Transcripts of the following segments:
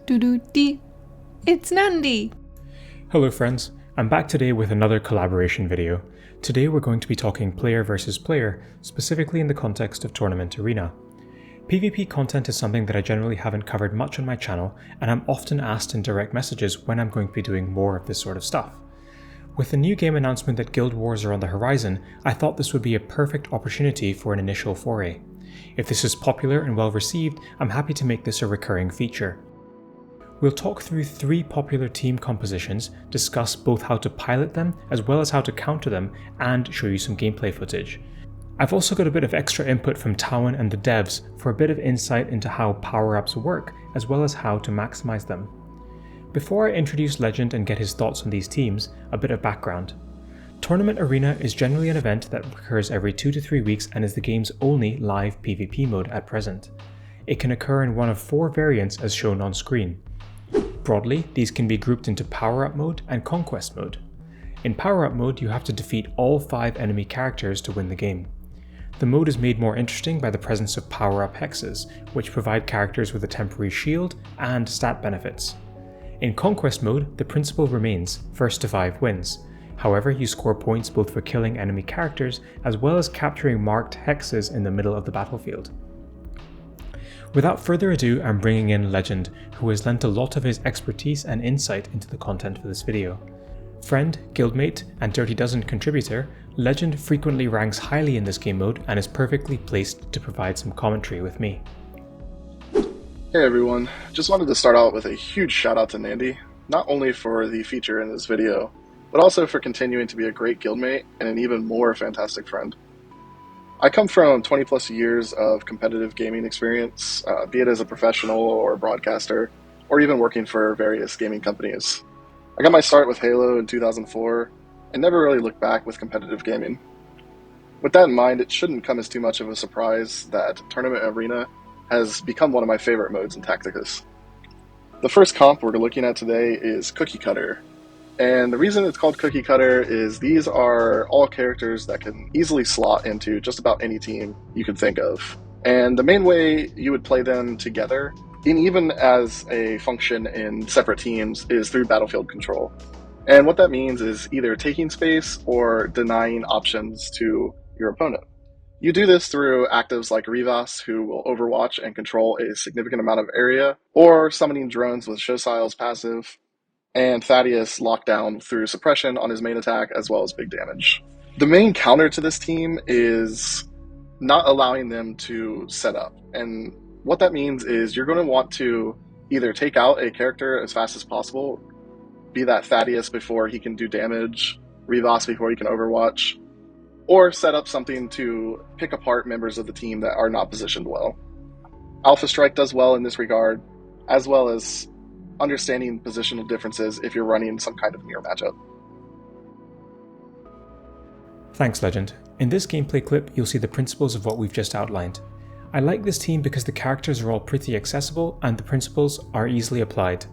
Doo-doo-dee. It's Nandi! Hello friends, I'm back today with another collaboration video. Today we're going to be talking player versus player, specifically in the context of Tournament Arena. PvP content is something that I generally haven't covered much on my channel, and I'm often asked in direct messages when I'm going to be doing more of this sort of stuff. With the new game announcement that Guild Wars are on the horizon, I thought this would be a perfect opportunity for an initial foray. If this is popular and well received, I'm happy to make this a recurring feature. We'll talk through 3 popular team compositions, discuss both how to pilot them as well as how to counter them, and show you some gameplay footage. I've also got a bit of extra input from Tawan and the devs for a bit of insight into how power-ups work, as well as how to maximize them. Before I introduce Legend and get his thoughts on these teams, a bit of background. Tournament Arena is generally an event that occurs every 2 to 3 weeks and is the game's only live PvP mode at present. It can occur in one of 4 variants as shown on screen. Broadly, these can be grouped into Power-Up mode and Conquest mode. In Power-Up mode, you have to defeat all 5 enemy characters to win the game. The mode is made more interesting by the presence of Power-Up hexes, which provide characters with a temporary shield and stat benefits. In Conquest mode, the principle remains, first to 5 wins. However, you score points both for killing enemy characters as well as capturing marked hexes in the middle of the battlefield. Without further ado, I'm bringing in Legend, who has lent a lot of his expertise and insight into the content for this video. Friend, guildmate, and Dirty Dozen contributor, Legend frequently ranks highly in this game mode and is perfectly placed to provide some commentary with me. Hey everyone, just wanted to start out with a huge shout out to Nandi, not only for the feature in this video, but also for continuing to be a great guildmate and an even more fantastic friend. I come from 20 plus years of competitive gaming experience, be it as a professional or broadcaster, or even working for various gaming companies. I got my start with Halo in 2004, and never really looked back with competitive gaming. With that in mind, it shouldn't come as too much of a surprise that Tournament Arena has become one of my favorite modes in Tacticus. The first comp we're looking at today is Cookie Cutter. And the reason it's called Cookie Cutter is these are all characters that can easily slot into just about any team you could think of. And the main way you would play them together, and even as a function in separate teams, is through battlefield control. And what that means is either taking space or denying options to your opponent. You do this through actives like Rivas, who will overwatch and control a significant amount of area, or summoning drones with Showsile's passive, and Thaddeus lockdown through suppression on his main attack as well as big damage. The main counter to this team is not allowing them to set up, and what that means is you're going to want to either take out a character as fast as possible, be that Thaddeus before he can do damage, Rivas before he can overwatch, or set up something to pick apart members of the team that are not positioned well. Alpha Strike does well in this regard, as well as understanding positional differences if you're running some kind of mirror matchup. Thanks, Legend. In this gameplay clip, you'll see the principles of what we've just outlined. I like this team because the characters are all pretty accessible and the principles are easily applied.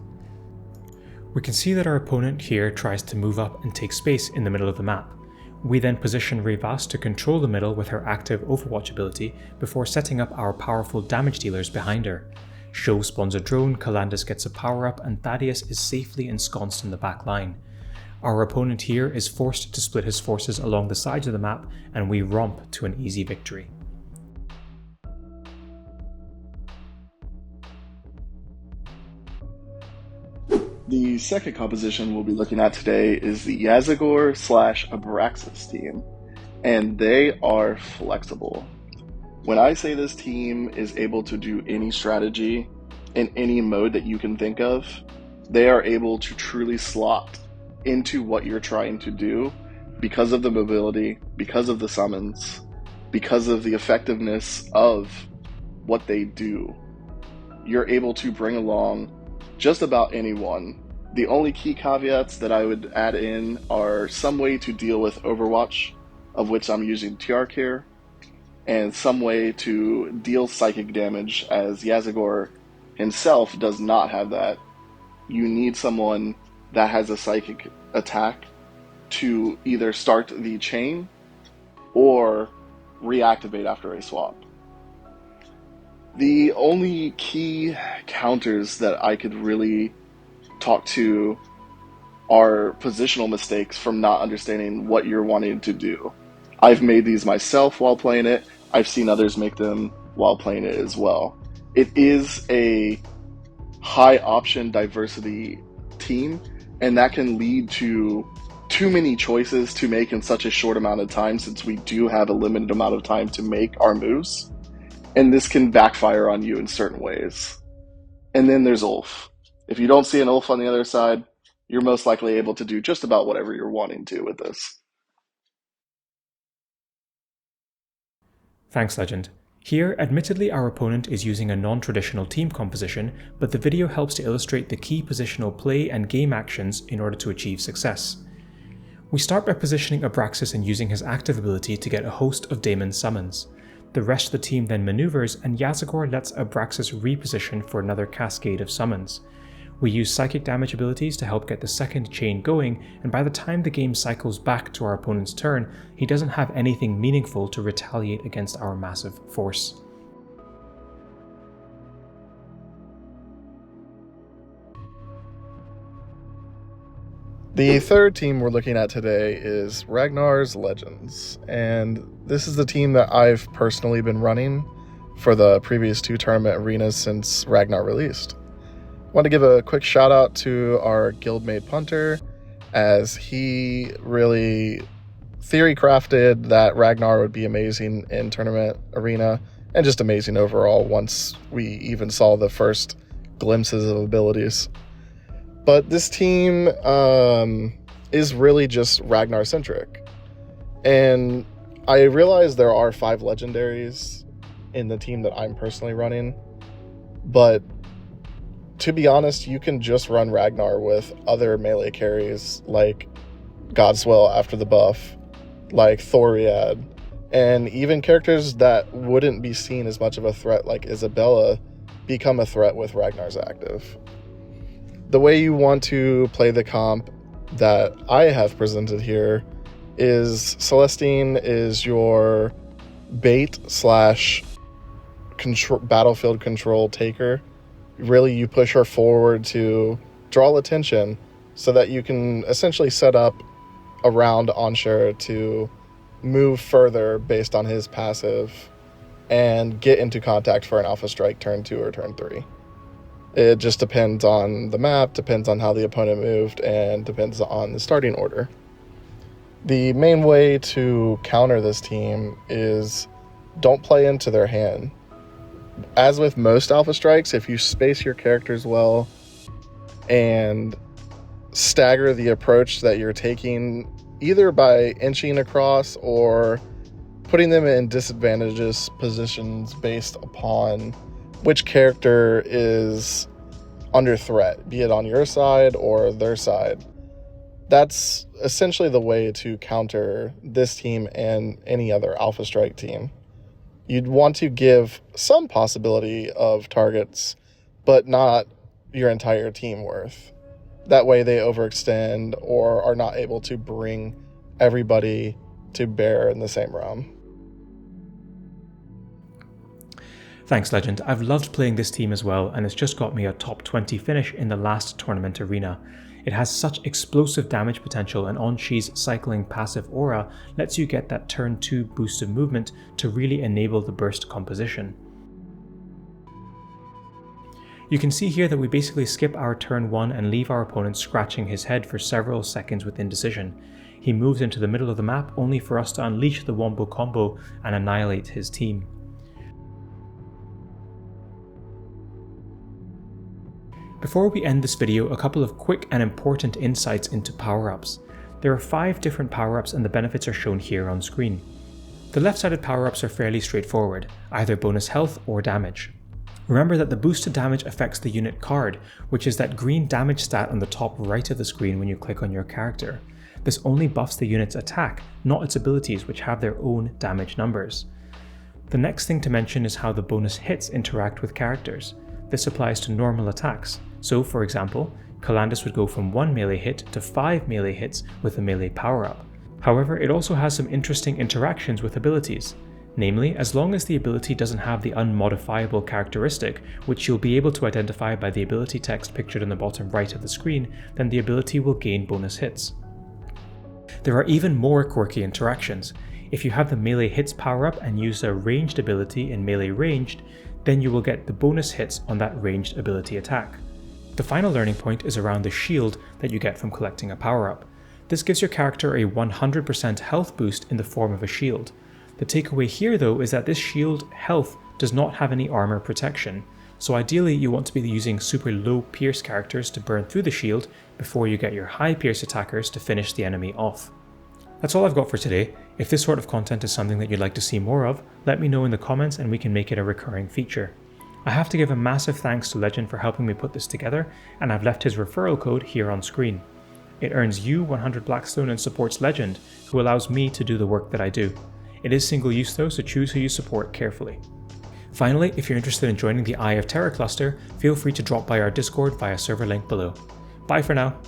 We can see that our opponent here tries to move up and take space in the middle of the map. We then position Rivas to control the middle with her active Overwatch ability before setting up our powerful damage dealers behind her. Show spawns a drone, Calandus gets a power-up, and Thaddeus is safely ensconced in the back line. Our opponent here is forced to split his forces along the sides of the map, and we romp to an easy victory. The second composition we'll be looking at today is the Yazagor/Abraxas team, and they are flexible. When I say this team is able to do any strategy in any mode that you can think of, they are able to truly slot into what you're trying to do because of the mobility, because of the summons, because of the effectiveness of what they do. You're able to bring along just about anyone. The only key caveats that I would add in are some way to deal with Overwatch, of which I'm using TRK here, and some way to deal psychic damage, as Yazagor himself does not have that. You need someone that has a psychic attack to either start the chain or reactivate after a swap. The only key counters that I could really talk to are positional mistakes from not understanding what you're wanting to do. I've made these myself while playing it. I've seen others make them while playing it as well. It is a high option diversity team, and that can lead to too many choices to make in such a short amount of time, since we do have a limited amount of time to make our moves. And this can backfire on you in certain ways. And then there's Ulf. If you don't see an Ulf on the other side, you're most likely able to do just about whatever you're wanting to with this. Thanks, Legend. Here, admittedly our opponent is using a non-traditional team composition, but the video helps to illustrate the key positional play and game actions in order to achieve success. We start by positioning Abraxas and using his active ability to get a host of Daemon summons. The rest of the team then maneuvers, and Yazagor lets Abraxas reposition for another cascade of summons. We use psychic damage abilities to help get the second chain going, and by the time the game cycles back to our opponent's turn, he doesn't have anything meaningful to retaliate against our massive force. The third team we're looking at today is Ragnar's Legends, and this is the team that I've personally been running for the previous 2 tournament arenas since Ragnar released. I want to give a quick shout out to our guildmate punter, as he really theory crafted that Ragnar would be amazing in tournament arena, and just amazing overall once we even saw the first glimpses of abilities. But this team is really just Ragnar centric, and I realize there are 5 legendaries in the team that I'm personally running, but to be honest, you can just run Ragnar with other melee carries like Godswell after the buff, like Thoriad, and even characters that wouldn't be seen as much of a threat like Isabella become a threat with Ragnar's active. The way you want to play the comp that I have presented here is Celestine is your bait slash battlefield control taker. Really, you push her forward to draw attention so that you can essentially set up around Onshur to move further based on his passive and get into contact for an alpha strike turn 2 or turn 3. It just depends on the map, depends on how the opponent moved, and depends on the starting order. The main way to counter this team is don't play into their hand. As with most alpha strikes, if you space your characters well and stagger the approach that you're taking, either by inching across or putting them in disadvantageous positions based upon which character is under threat, be it on your side or their side, that's essentially the way to counter this team and any other alpha strike team. You'd want to give some possibility of targets, but not your entire team worth. That way they overextend or are not able to bring everybody to bear in the same realm. Thanks, Legend. I've loved playing this team as well, and it's just got me a top 20 finish in the last tournament arena. It has such explosive damage potential, and Onshi's cycling passive aura lets you get that turn 2 boost of movement to really enable the burst composition. You can see here that we basically skip our turn 1 and leave our opponent scratching his head for several seconds with indecision. He moves into the middle of the map only for us to unleash the Wombo combo and annihilate his team. Before we end this video, a couple of quick and important insights into power-ups. There are 5 different power-ups and the benefits are shown here on screen. The left-sided power-ups are fairly straightforward, either bonus health or damage. Remember that the boosted damage affects the unit card, which is that green damage stat on the top right of the screen when you click on your character. This only buffs the unit's attack, not its abilities, which have their own damage numbers. The next thing to mention is how the bonus hits interact with characters. This applies to normal attacks. So, for example, Calandus would go from 1 melee hit to 5 melee hits with a melee power-up. However, it also has some interesting interactions with abilities. Namely, as long as the ability doesn't have the unmodifiable characteristic, which you'll be able to identify by the ability text pictured in the bottom right of the screen, then the ability will gain bonus hits. There are even more quirky interactions. If you have the melee hits power-up and use a ranged ability in melee ranged, then you will get the bonus hits on that ranged ability attack. The final learning point is around the shield that you get from collecting a power-up. This gives your character a 100% health boost in the form of a shield. The takeaway here though is that this shield health does not have any armor protection, so ideally you want to be using super low pierce characters to burn through the shield before you get your high pierce attackers to finish the enemy off. That's all I've got for today. If this sort of content is something that you'd like to see more of, let me know in the comments and we can make it a recurring feature. I have to give a massive thanks to Legend for helping me put this together, and I've left his referral code here on screen. It earns you 100 Blackstone and supports Legend, who allows me to do the work that I do. It is single use though, so choose who you support carefully. Finally, if you're interested in joining the Eye of Terror cluster, feel free to drop by our Discord via server link below. Bye for now.